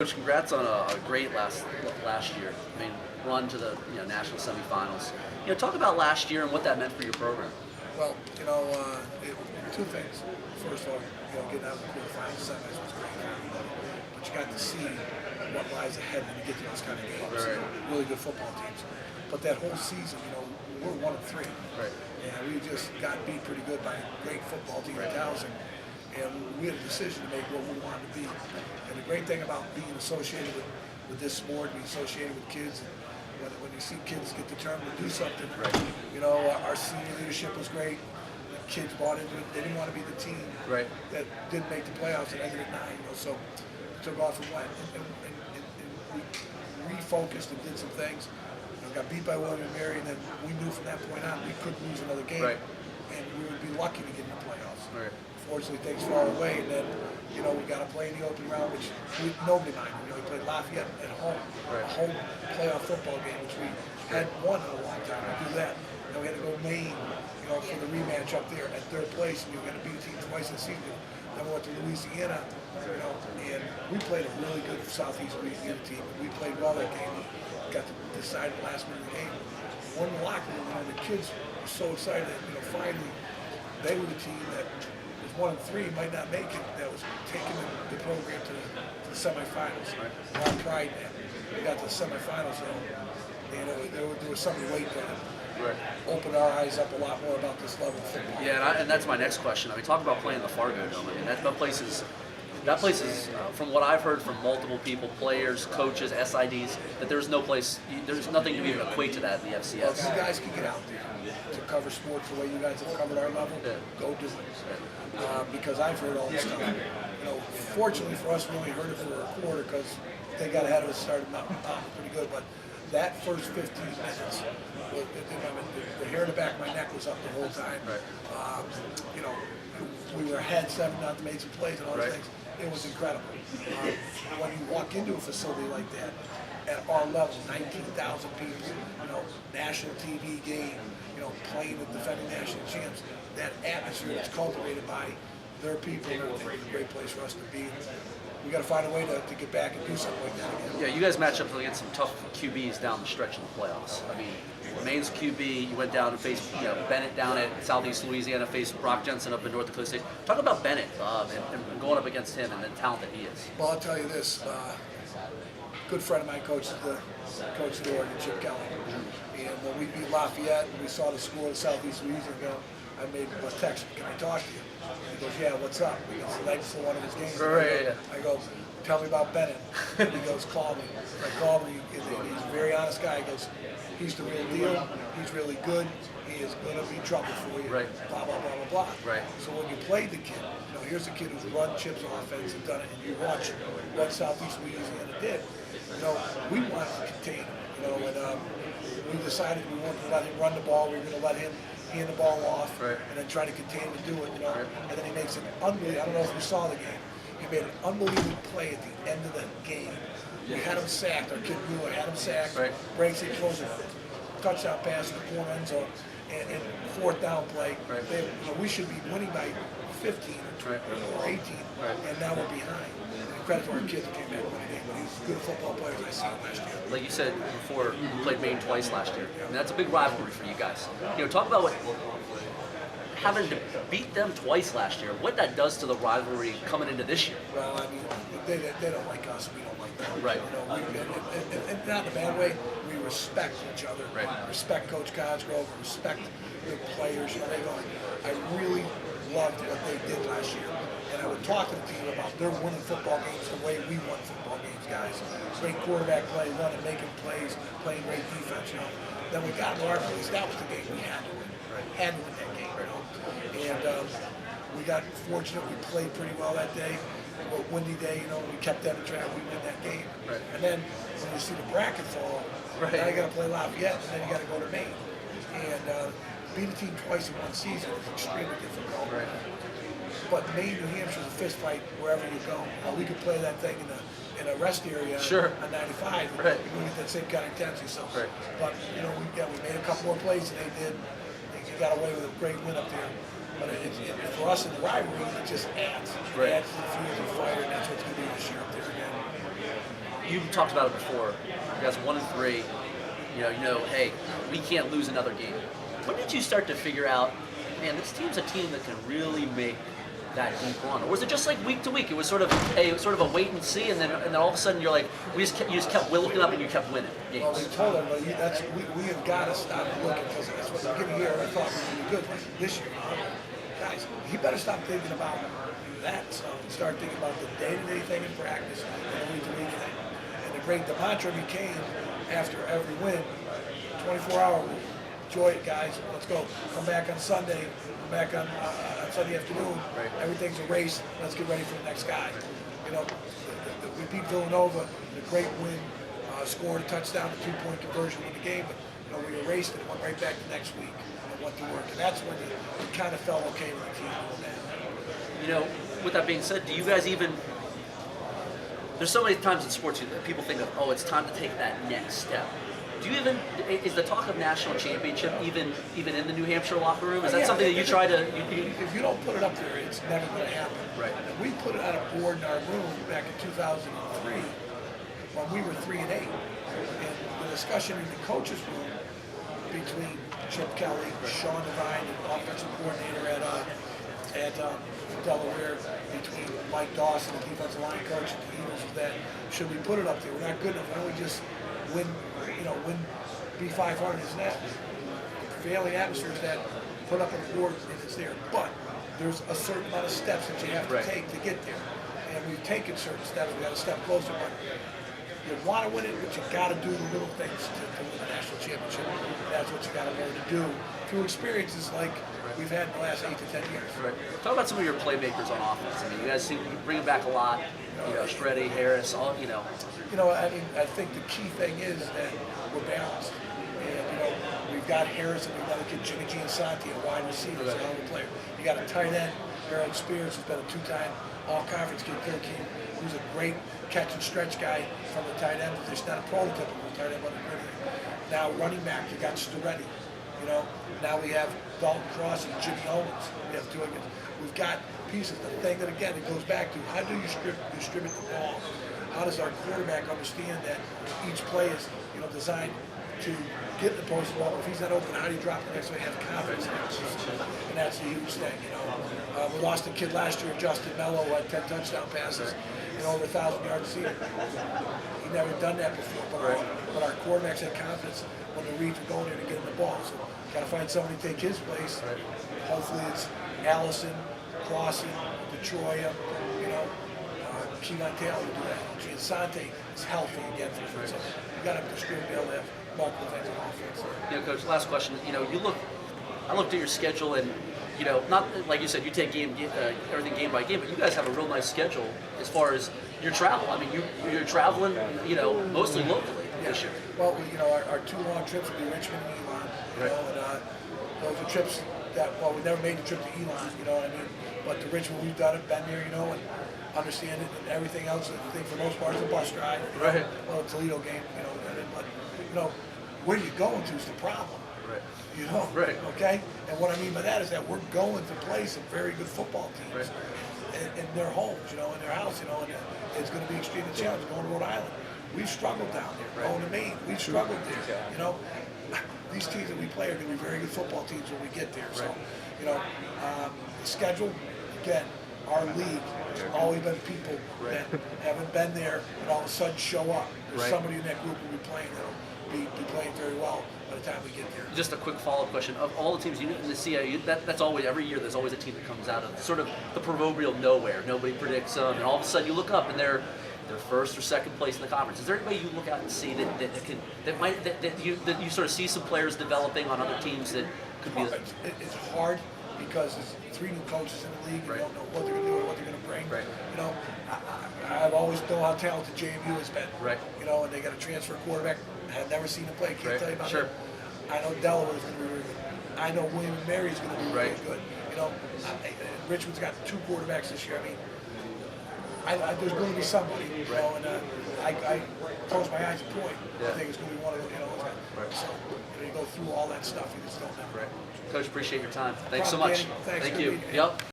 Coach, congrats on a great last year. I mean, run to the national semifinals. Talk about last year and what that meant for your program. Well, two things. First of all, getting out of the quarterfinals, semis was great for everybody. But you got to see what lies ahead when you get to these kind of games. Right. Really good football teams. But that whole season, we're 1-3. Right. And we just got beat pretty good by a great football team in Towson. And we had a decision to make what we wanted to be. And the great thing about being associated with this sport, being associated with kids, and when you see kids get determined to do something, right. Our senior leadership was great. The kids bought into it. They didn't want to be the team right. that didn't make the playoffs and ended at 9. So took off and went. And we refocused and did some things. Got beat by William and Mary, and then we knew from that point on we couldn't lose another game. Right. And we would be lucky to get in the playoffs. Right. Fortunately, things fall away, and then we got to play in the open round, which nobody minded. We played Lafayette at home, right. a home playoff football game, which we hadn't won in a long time. We do that. Then we had to go Maine, for the rematch up there at third place, and you got to beat a team twice in the season. Then we went to Louisiana, and we played a really good Southeast Louisiana team. We played well that game. Got to decide the last minute of the game. Won the locker room, the kids were so excited that finally they were the team that was 1-3, might not make it, that was taking the program to the semifinals. Right. A lot of pride in that. We got to the semifinals, and there was something waiting for them. Right. Opened our eyes up a lot more about this level of football. Yeah, and that's my next question. I mean, talk about playing the Fargo Dome. I mean, that place is, from what I've heard from multiple people, players, coaches, SIDs, that there's nothing to even equate to that in the FCS. Well, if you guys can get out there to cover sports the way you guys have covered our level, go do it. Because I've heard all this stuff. Fortunately for us, we only heard it for a quarter because they got ahead of us, started mounting pretty good. But that first 15 minutes, the hair in the back of my neck was up the whole time. Right. We were ahead 7-0, made some plays and all those right. things. It was incredible. When you walk into a facility like that, at our level, 19,000 people, national TV game, playing with defending national champs, that atmosphere is cultivated by their people. It's a great place for us to be. We got to find a way to get back and do something like that again. Yeah, you guys match up against some tough QBs down the stretch in the playoffs. I mean, Maine's QB, you went down and faced Bennett down at Southeast Louisiana, faced Brock Jensen up in North Dakota State. Talk about Bennett and going up against him and the talent that he is. Well, I'll tell you this. Good friend of mine coaches the Oregon, Chip Kelly. And when we beat Lafayette and we saw the score of Southeast Louisiana, I made a text, can I talk to you? He goes, yeah, what's up? Because the night's for one of his games. I go, tell me about Bennett. And he goes, call me. I call him, he's a very honest guy. He goes, he's the real deal. He's really good. He is going to be trouble for you. Right. Blah, blah, blah, blah, blah. Right. So when you played the kid, here's a kid who's run Chip's offense and done it, and you watch what Southeast Louisiana did. We wanted to contain him, and we decided we weren't going to let him run the ball. We were going to let him hand the ball off, right. and then try to contain him and do it, Right. And then he makes an unbelievable, I don't know if you saw the game, he made an unbelievable play at the end of the game. We had him sacked, our kid Brewer had him sacked, right. breaks it, throws a touchdown pass in the corner end zone, and fourth down play. Right. We should be winning by 15 or 18, right. and now we're behind. And credit to our kids who came back and won the game, but he's a good football player as I saw him last year. Like you said before, you played Maine twice last year. I mean, that's a big rivalry for you guys. Talk about having to beat them twice last year, what that does to the rivalry coming into this year. Well, I mean, they don't like us, we don't like them. Right. And not in a bad way, we respect each other. Right. Respect Coach Cosgrove, respect the players. I really loved what they did last year. And I would talk to the team about their winning football games the way we won football games, guys. Great quarterback play, running, making plays, playing great defense, Then we got to our place. That was the game we had to win. Right. Had to win that game, And we got fortunate. We played pretty well that day. A windy day, we kept them in track. We win that game. Right. And then when you see the bracket fall, right. Now you got to play Lafayette, and then you got to go to Maine. And beat a team twice in one season is extremely difficult. Right. But Maine, New Hampshire is a fist fight wherever you go. We could play that thing in a rest area sure. on 95. Right. We get that same kind of intensity. So, right. But we made a couple more plays than they did. They got away with a great win up there. But for us in the rivalry, it just adds. Right. It adds to the fuel and fire, and that's what's going to be this year up there again. you talked about it before. You guys 1-3. Hey, we can't lose another game. When did you start to figure out, man, this team's a team that can really make that deep run? Or was it just like week to week? It was sort of a wait and see, and then all of a sudden you're like, you just kept looking up and you kept winning games. Well, we told everybody we have got to stop looking, because that's what the beginning of the year I thought we were good this year. Guys, he better stop thinking about that stuff and start thinking about the day-to-day thing in practice and the week-to-week thing. And the mantra became after every win, 24-hour rule. Enjoy it, guys. Let's go. Come back on Sunday. Come back on Sunday afternoon. Right. Everything's a race. Let's get ready for the next guy. We beat Villanova in a great win. Scored a touchdown, a 2-point conversion in the game, but we erased it and went right back the next week and went to work. And that's when it kind of felt okay with the team doing that. With that being said, do you guys even? There's so many times in sports that people think of, oh, it's time to take that next step. Do you even? Is the talk of national championship even in the New Hampshire locker room? Is that something that you try to? If you don't put it up there, it's never going to happen. Right. And we put it on a board in our room back in 2003 when we were 3-8, and the discussion in the coaches' room between Chip Kelly, Sean Devine, and offensive coordinator at Delaware, between Mike Dawson, the defensive line coach at the Eagles, was that should we put it up there? We're not good enough. Why don't we just win B500? Isn't that failing atmosphere? Is that put up on the board and it's there? But there's a certain amount of steps that you have to take to get there, and we've taken certain steps. We got a step closer, but you want to win it, but you got to do the little things to win the national championship. That's what you got to learn to do through experiences like we've had in the last 8 to 10 years. Right. Talk about some of your playmakers on offense. I mean, you guys seem to bring it back a lot. Shreddy, Harris, all. I think the key thing is that we're balanced. And, we've got Harris and we've got to get Jimmy Giansanti, a wide receiver, a hell of a player. You got a tight end, Harold Spears, who's been a 2-time all-conference kid, who's a great catch and stretch guy from the tight end position, not a prototypical tight end, but a great. Now running back, you got Storetti. Now we have Dalton Cross and Jimmy Owens. We have 2 against. We've got pieces. The thing that again it goes back to, how do you distribute the ball? How does our quarterback understand that each play is designed to get the opposing ball? If he's not open, how do you drop the next way? Have confidence, and that's a huge thing. We lost a kid last year, Justin Mello, who had 10 touchdown passes and over 1,000 yards receiving. He never done that before, but our quarterbacks had confidence when the reads were going there to get him the ball. So got to find somebody to take his place. Hopefully it's Allison, Clausen, Detroit, Keegan Taylor to do that. Giansanti is healthy again for the first time. You got to distribute, be able to have multiple things on offense. Coach, last question. I looked at your schedule and, not like you said, you take everything game by game, but you guys have a real nice schedule as far as your travel. I mean, you're traveling, mostly locally this year. Well, our 2 long trips would be Richmond and Elon. And those are trips that, we never made the trip to Elon, you know what I mean? But to Richmond, we've done it, been there, and understand it, and everything else. I think for the most part, it's a bus ride. Right. Well, a Toledo game, but where you going to is the problem. Right. Right. Okay? And what I mean by that is that we're going to play some very good football teams in their homes, in their house, and it's going to be extremely challenging. Going to Rhode Island, we've struggled down there. Going to Maine, we've struggled there. These teams that we play are going to be very good football teams when we get there. So, the schedule, again, our league, there's always been people that haven't been there and all of a sudden show up. There's somebody in that group who will be playing that'll be playing very well by the time we get there. Just a quick follow-up question. Of all the teams in the CAA, that's always, every year there's always a team that comes out of sort of the proverbial nowhere. Nobody predicts them, and all of a sudden you look up and they're first or second place in the conference. Is there anybody you look out and see that you sort of see some players developing on other teams that could be? It's hard because there's 3 new coaches in the league. You don't know what they're going to do or what they're going to bring. Right. I've always known how talented JMU has been. Right. And they got a transfer quarterback. I've never seen him play. Can't tell you about sure. him. I know Delaware is going to be really good. I know William and Mary is going to be really good. Richmond's got 2 quarterbacks this year. I mean, there's going to be somebody, and I close my eyes and point. I think it's going to be one of those, So, you go through all that stuff, you just don't know. Right. Coach, appreciate your time. Thanks so much. Thanks. Thank you. Yep.